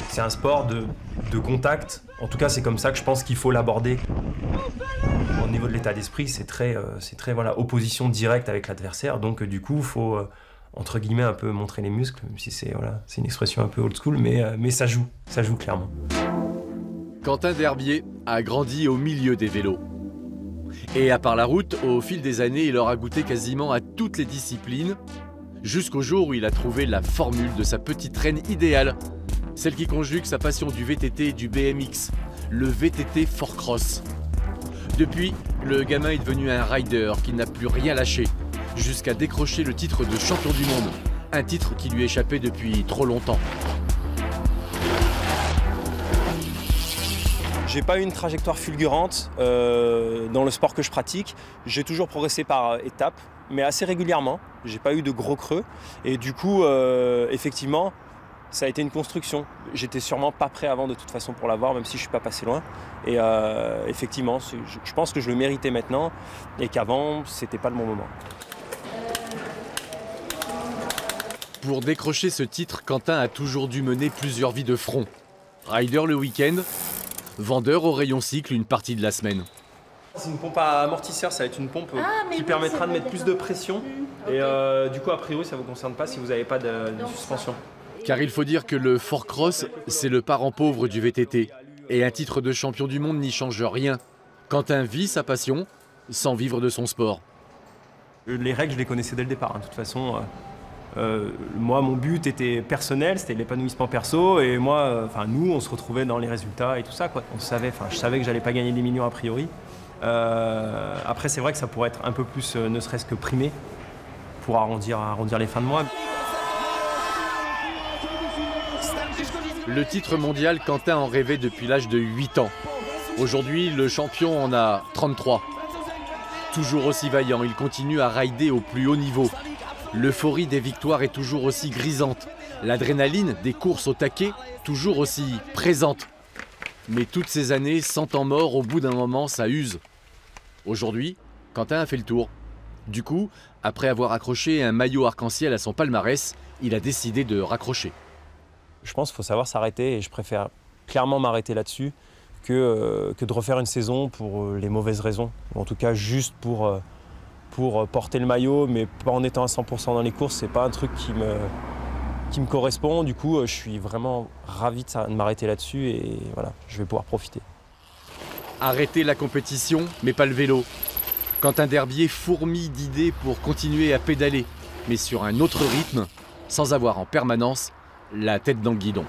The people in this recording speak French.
C'est un sport de contact. En tout cas, c'est comme ça que je pense qu'il faut l'aborder. Au niveau de l'état d'esprit, c'est très voilà, opposition directe avec l'adversaire. Donc du coup, il faut, entre guillemets, un peu montrer les muscles, même si c'est voilà, une expression un peu old school, mais ça joue clairement. Quentin Derbier a grandi au milieu des vélos. Et à part la route, au fil des années, il aura goûté quasiment à toutes les disciplines, jusqu'au jour où il a trouvé la formule de sa petite reine idéale, celle qui conjugue sa passion du VTT et du BMX, le VTT 4Cross. Depuis, le gamin est devenu un rider qui n'a plus rien lâché, jusqu'à décrocher le titre de champion du monde, un titre qui lui échappait depuis trop longtemps. J'ai pas eu une trajectoire fulgurante dans le sport que je pratique. J'ai toujours progressé par étapes, mais assez régulièrement. J'ai pas eu de gros creux. Et du coup, effectivement, ça a été une construction. J'étais sûrement pas prêt avant de toute façon pour l'avoir, même si je suis pas passé loin. Et effectivement, je pense que je le méritais maintenant et qu'avant, c'était pas le bon moment. Pour décrocher ce titre, Quentin a toujours dû mener plusieurs vies de front. Rider le week-end, vendeur au rayon cycle une partie de la semaine. C'est une pompe à amortisseur, ça va être une pompe qui permettra de mettre plus de pression. Et du coup, a priori, ça ne vous concerne pas si vous n'avez pas de suspension. Car il faut dire que le 4Cross, c'est le parent pauvre du VTT. Et un titre de champion du monde n'y change rien. Quentin vit sa passion sans vivre de son sport. Les règles, je les connaissais dès le départ. De toute façon, moi, mon but était personnel, c'était l'épanouissement perso. Et moi, nous, on se retrouvait dans les résultats et tout ça, quoi. Je savais que j'allais pas gagner des millions a priori. Après, c'est vrai que ça pourrait être un peu plus, ne serait-ce que primé, pour arrondir les fins de mois. Le titre mondial, Quentin en rêvait depuis l'âge de 8 ans. Aujourd'hui, le champion en a 33. Toujours aussi vaillant, il continue à rider au plus haut niveau. L'euphorie des victoires est toujours aussi grisante. L'adrénaline des courses au taquet, toujours aussi présente. Mais toutes ces années, sans temps mort, au bout d'un moment, ça use. Aujourd'hui, Quentin a fait le tour. Du coup, après avoir accroché un maillot arc-en-ciel à son palmarès, il a décidé de raccrocher. Je pense qu'il faut savoir s'arrêter et je préfère clairement m'arrêter là-dessus que de refaire une saison pour les mauvaises raisons. Ou en tout cas, juste pour porter le maillot, mais pas en étant à 100% dans les courses. C'est pas un truc qui me correspond. Du coup, je suis vraiment ravi de m'arrêter là-dessus et voilà, je vais pouvoir profiter. Arrêter la compétition, mais pas le vélo. Quentin Derbier fourmille d'idées pour continuer à pédaler, mais sur un autre rythme, sans avoir en permanence la tête dans le guidon.